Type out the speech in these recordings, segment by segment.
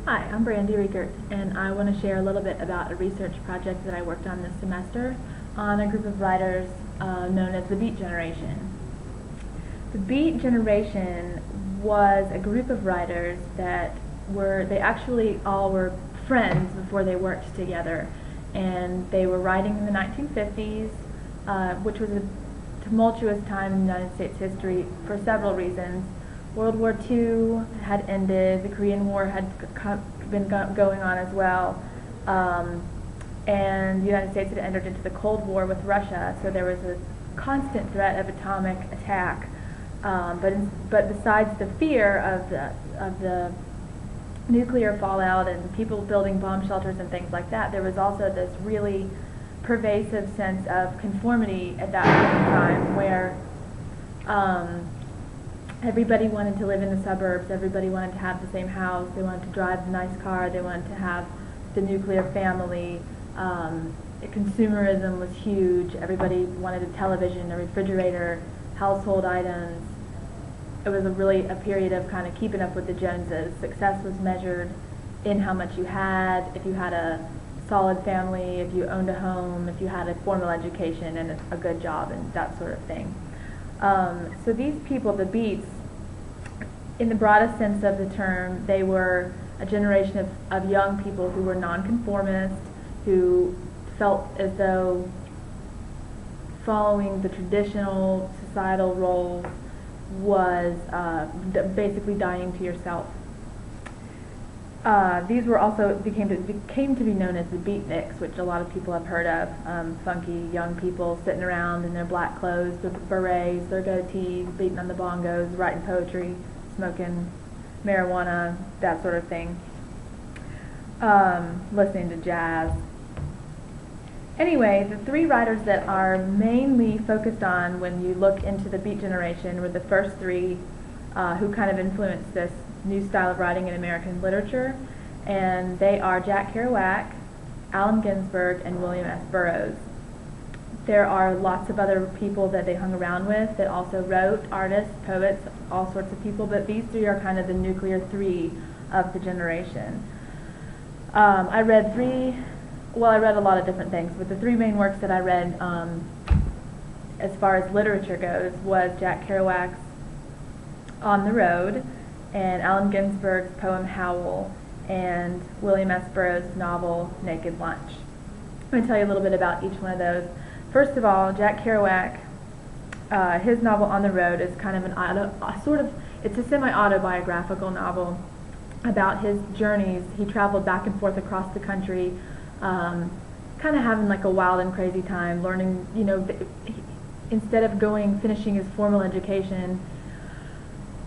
Hi, I'm Brandy Riegert, and I want to share a little bit about a research project that I worked on this semester on a group of writers known as the Beat Generation. The Beat Generation was a group of writers that they actually all were friends before they worked together, and they were writing in the 1950s, which was a tumultuous time in United States history for several reasons. World War II had ended, the Korean War had been going on as well, and the United States had entered into the Cold War with Russia, so there was a constant threat of atomic attack. But besides the fear of the nuclear fallout and people building bomb shelters and things like that, there was also this really pervasive sense of conformity at that point in time where everybody wanted to live in the suburbs, everybody wanted to have the same house, they wanted to drive the nice car, they wanted to have the nuclear family. Consumerism was huge, everybody wanted a television, a refrigerator, household items. It was really a period of kind of keeping up with the Joneses. Success was measured in how much you had, if you had a solid family, if you owned a home, if you had a formal education and a good job and that sort of thing. So these people, the Beats, in the broadest sense of the term, they were a generation of young people who were nonconformist, who felt as though following the traditional societal roles was basically dying to yourself. These were also became to be known as the beatniks, which a lot of people have heard of. Funky young people sitting around in their black clothes, their berets, their goatees, beating on the bongos, writing poetry, smoking marijuana, that sort of thing. Listening to jazz. Anyway, the three writers that are mainly focused on when you look into the Beat Generation were the first three who kind of influenced this new style of writing in American literature, and they are Jack Kerouac, Allen Ginsberg, and William S. Burroughs. There are lots of other people that they hung around with that also wrote, artists, poets, all sorts of people, but these three are kind of the nuclear three of the generation. I read a lot of different things, but the three main works that I read as far as literature goes was Jack Kerouac's On the Road, and Allen Ginsberg's poem Howl, and William S. Burroughs' novel Naked Lunch. I'm going to tell you a little bit about each one of those. First of all, Jack Kerouac, his novel On the Road is kind of it's a semi-autobiographical novel about his journeys. He traveled back and forth across the country, kind of having like a wild and crazy time, learning, instead of finishing his formal education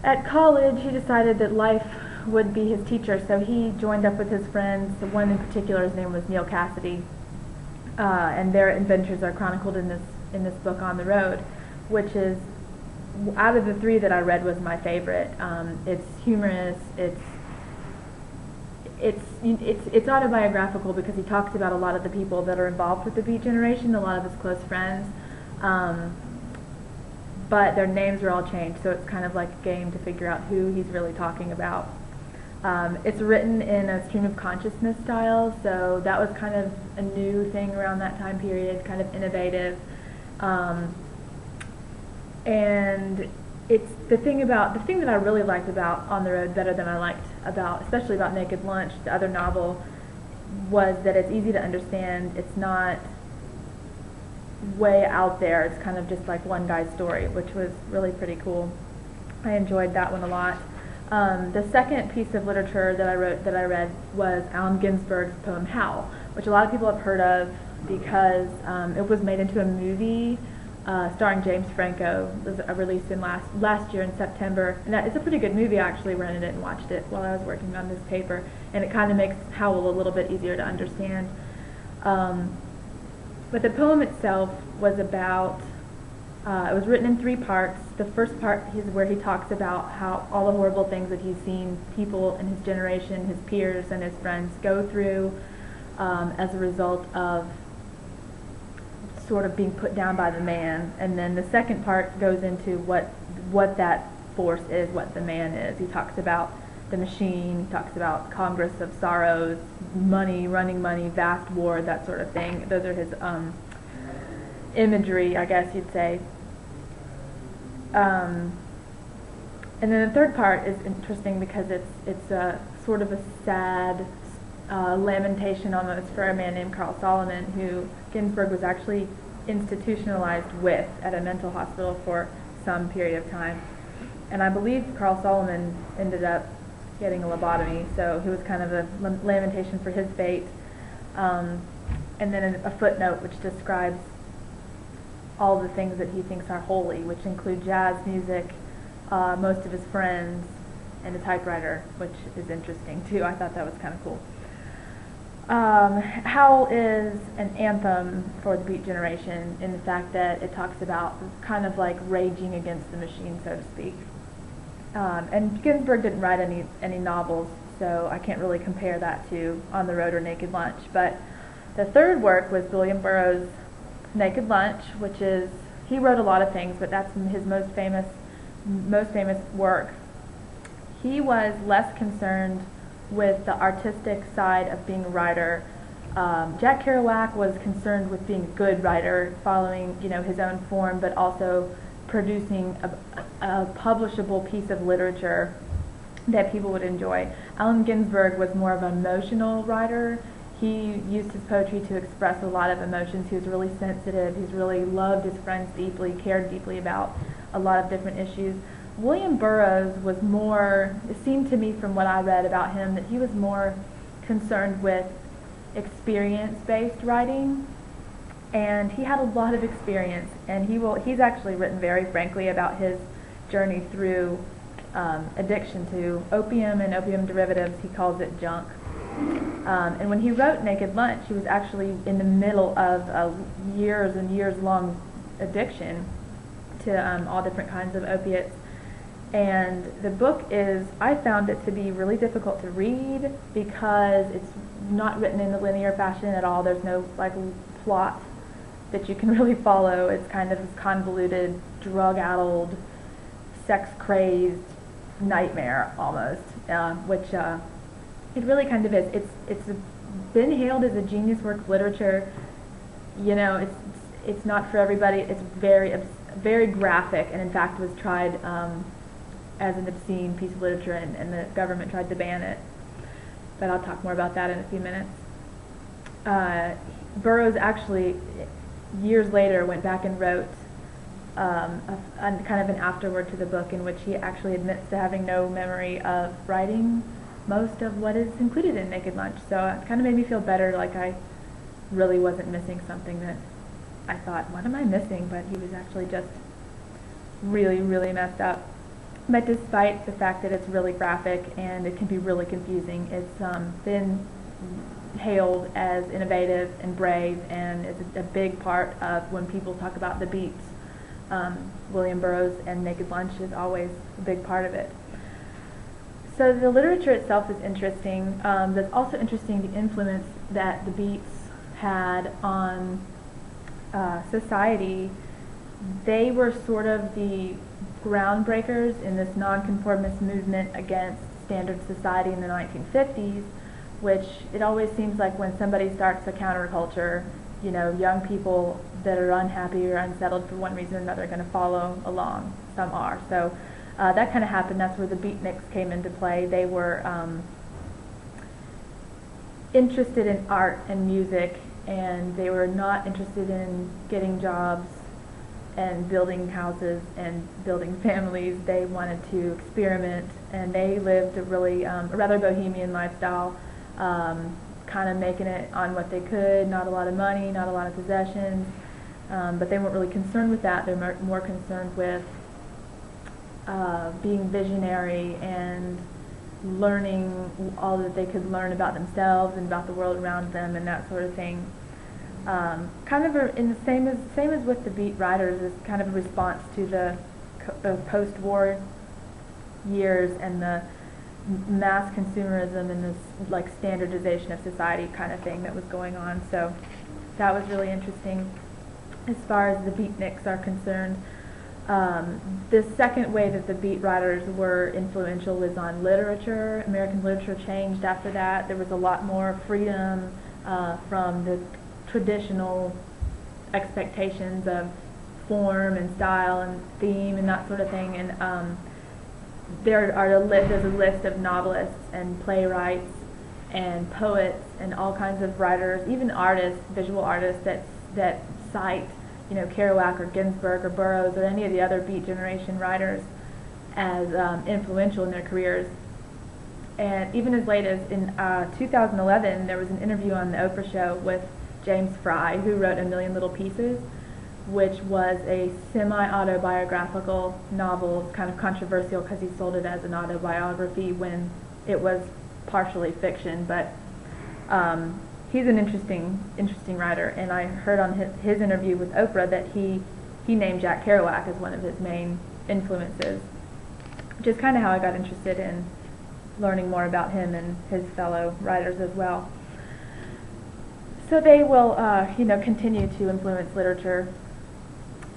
at college, he decided that life would be his teacher, so he joined up with his friends. One in particular, his name was Neil Cassidy, and their adventures are chronicled in this book On the Road, which is, out of the three that I read, was my favorite. It's humorous, it's autobiographical because he talks about a lot of the people that are involved with the Beat Generation, a lot of his close friends. But their names are all changed, so it's kind of like a game to figure out who he's really talking about. It's written in a stream of consciousness style, so that was kind of a new thing around that time period, kind of innovative. And it's the thing that I really liked about On the Road better than I liked especially about Naked Lunch, the other novel, was that it's easy to understand. It's not way out there. It's kind of just like one guy's story, which was really pretty cool. I enjoyed that one a lot. The second piece of literature that I read was Allen Ginsberg's poem Howl, which a lot of people have heard of because it was made into a movie starring James Franco. It was released in last year in September, and it's a pretty good movie. I actually rented it and watched it while I was working on this paper, and it kind of makes Howl a little bit easier to understand. But the poem itself was about, it was written in three parts. The first part is where he talks about how all the horrible things that he's seen people in his generation, his peers and his friends, go through as a result of sort of being put down by the man. And then the second part goes into what that force is, what the man is. He talks about the machine. He talks about Congress of Sorrows, money, running money, vast war, that sort of thing. Those are his imagery, I guess you'd say. And then the third part is interesting because it's a sort of a sad lamentation almost for a man named Carl Solomon, who Ginsberg was actually institutionalized with at a mental hospital for some period of time. And I believe Carl Solomon ended up getting a lobotomy, so it was kind of a lamentation for his fate. And then a footnote which describes all the things that he thinks are holy, which include jazz music, most of his friends, and a typewriter, which is interesting too. I thought that was kind of cool. Howl is an anthem for the Beat Generation in the fact that it talks about kind of like raging against the machine, so to speak. And Ginsberg didn't write any novels, so I can't really compare that to On the Road or Naked Lunch. But the third work was William Burroughs' Naked Lunch, which is, he wrote a lot of things, but that's his most famous work. He was less concerned with the artistic side of being a writer. Jack Kerouac was concerned with being a good writer, following his own form, but also producing a publishable piece of literature that people would enjoy. Allen Ginsberg was more of an emotional writer. He used his poetry to express a lot of emotions. He was really sensitive. He's really loved his friends deeply, cared deeply about a lot of different issues. William Burroughs was more, it seemed to me from what I read about him, that he was more concerned with experience-based writing, and he had a lot of experience, and he's actually written very frankly about his journey through addiction to opium and opium derivatives. He calls it junk. And when he wrote Naked Lunch, he was actually in the middle of a years and years long addiction to all different kinds of opiates. And the book is, I found it to be really difficult to read because it's not written in a linear fashion at all. There's no like plot that you can really follow. It's kind of this convoluted, drug-addled, sex-crazed nightmare almost, which it really kind of is. It's been hailed as a genius work of literature. It's not for everybody. It's very graphic, and in fact was tried as an obscene piece of literature, and the government tried to ban it. But I'll talk more about that in a few minutes. Burroughs actually, years later, went back and wrote kind of an afterword to the book in which he actually admits to having no memory of writing most of what is included in Naked Lunch. So it kind of made me feel better, like I really wasn't missing something that I thought, what am I missing? But he was actually just really, really messed up. But despite the fact that it's really graphic and it can be really confusing, it's been hailed as innovative and brave, and it's a big part of when people talk about the Beats. William Burroughs and Naked Lunch is always a big part of it. So the literature itself is interesting. That's also interesting, the influence that the Beats had on society. They were sort of the groundbreakers in this nonconformist movement against standard society in the 1950s, which it always seems like when somebody starts a counterculture, young people that are unhappy or unsettled for one reason or another are going to follow along. Some are. So that kind of happened. That's where the beatniks came into play. They were interested in art and music, and they were not interested in getting jobs and building houses and building families. They wanted to experiment, and they lived a really a rather bohemian lifestyle, kind of making it on what they could. Not a lot of money, not a lot of possessions, but they weren't really concerned with that. They're more concerned with being visionary and learning all that they could learn about themselves and about the world around them and that sort of thing. Kind of in the same as with the Beat writers, is kind of a response to the post-war years and the mass consumerism and this like standardization of society kind of thing that was going on. So that was really interesting as far as the beatniks are concerned. The second way that the beat writers were influential was on literature. American literature changed after that. There was a lot more freedom from the traditional expectations of form and style and theme and that sort of thing. And there's a list of novelists and playwrights and poets and all kinds of writers, even artists, visual artists that cite, Kerouac or Ginsberg or Burroughs or any of the other Beat Generation writers as influential in their careers. And even as late as in 2011, there was an interview on the Oprah show with James Fry, who wrote A Million Little Pieces, which was a semi-autobiographical novel. It's kind of controversial because he sold it as an autobiography when it was partially fiction, but he's an interesting writer, and I heard on his interview with Oprah that he named Jack Kerouac as one of his main influences, which is kind of how I got interested in learning more about him and his fellow writers as well. So they will, continue to influence literature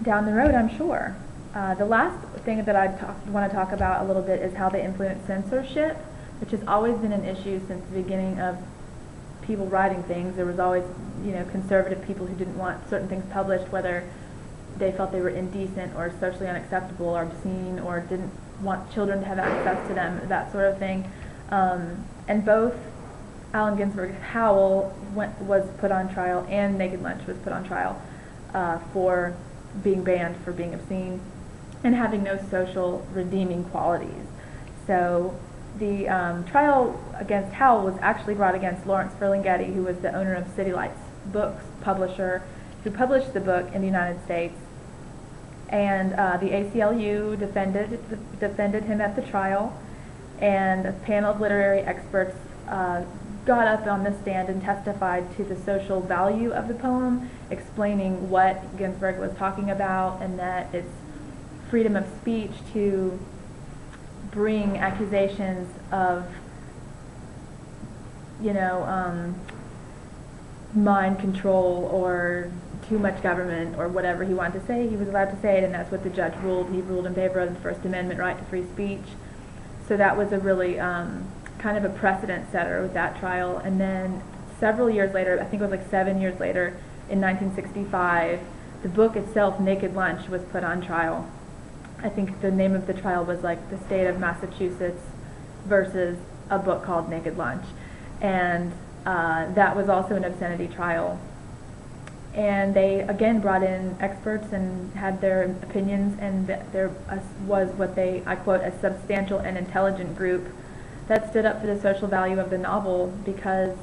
down the road, I'm sure. The last thing that I want to talk about a little bit is how they influence censorship, which has always been an issue since the beginning of people writing things. There was always, conservative people who didn't want certain things published, whether they felt they were indecent or socially unacceptable or obscene or didn't want children to have access to them, that sort of thing. And both Allen Ginsberg's Howl was put on trial, and Naked Lunch was put on trial for being banned for being obscene and having no social redeeming qualities. So the trial against Howl was actually brought against Lawrence Ferlinghetti, who was the owner of City Lights Books, publisher, who published the book in the United States. And the ACLU defended him at the trial, and a panel of literary experts got up on the stand and testified to the social value of the poem, explaining what Ginsberg was talking about, and that it's freedom of speech to bring accusations of, mind control or too much government or whatever he wanted to say. He was allowed to say it, and that's what the judge ruled. He ruled in favor of the First Amendment right to free speech. So that was a really kind of a precedent setter with that trial. And then several years later, I think it was like 7 years later, in 1965, the book itself, Naked Lunch, was put on trial. I think the name of the trial was like the state of Massachusetts versus a book called Naked Lunch. And that was also an obscenity trial. And they again brought in experts and had their opinions, and there was what I quote, a substantial and intelligent group that stood up for the social value of the novel, because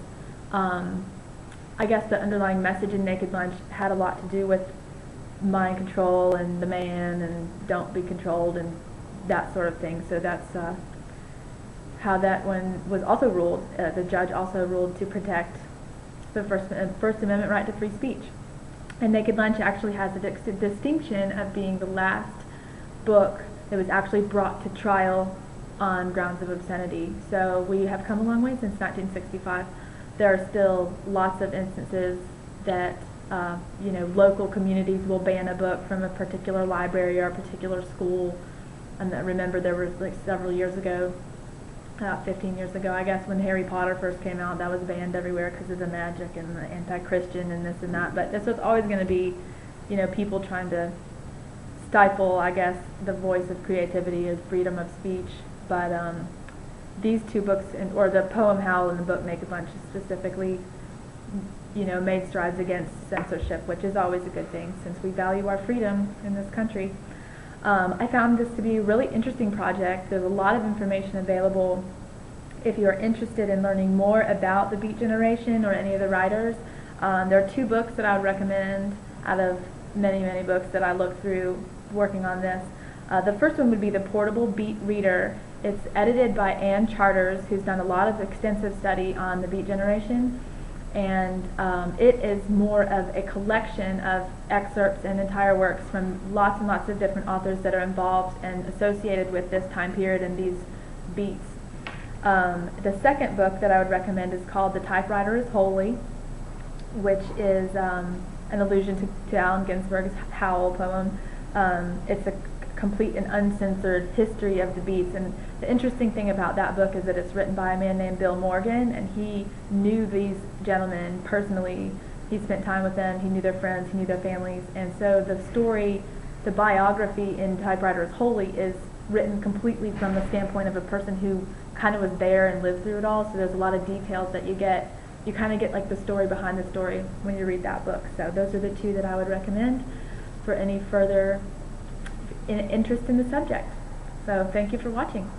I guess the underlying message in Naked Lunch had a lot to do with mind control and the man and don't be controlled and that sort of thing. So that's how that one was also ruled. The judge also ruled to protect the First Amendment right to free speech. And Naked Lunch actually has the distinction of being the last book that was actually brought to trial on grounds of obscenity. So we have come a long way since 1965. There are still lots of instances that local communities will ban a book from a particular library or a particular school. And I remember there was like several years ago, 15 years ago, I guess, when Harry Potter first came out, that was banned everywhere because of the magic and the anti-Christian and this and that. But this was always going to be, people trying to stifle, I guess, the voice of creativity and freedom of speech. But these two books, or the poem Howl and the book Naked Lunch specifically, made strides against censorship, which is always a good thing since we value our freedom in this country. I found this to be a really interesting project. There's a lot of information available if you're interested in learning more about the Beat Generation or any of the writers. There are two books that I would recommend out of many, many books that I looked through working on this. The first one would be The Portable Beat Reader. It's edited by Ann Charters, who's done a lot of extensive study on the Beat Generation. And it is more of a collection of excerpts and entire works from lots and lots of different authors that are involved and associated with this time period and these beats. The second book that I would recommend is called The Typewriter is Holy, which is an allusion to Allen Ginsberg's Howl poem. It's complete and uncensored history of the Beats. And the interesting thing about that book is that it's written by a man named Bill Morgan, and he knew these gentlemen personally. He spent time with them, he knew their friends, he knew their families, and so the story, the biography in Typewriter is Holy is written completely from the standpoint of a person who kind of was there and lived through it all, so there's a lot of details that you get. You kind of get like the story behind the story when you read that book. So those are the two that I would recommend for any further interest in the subject. So thank you for watching.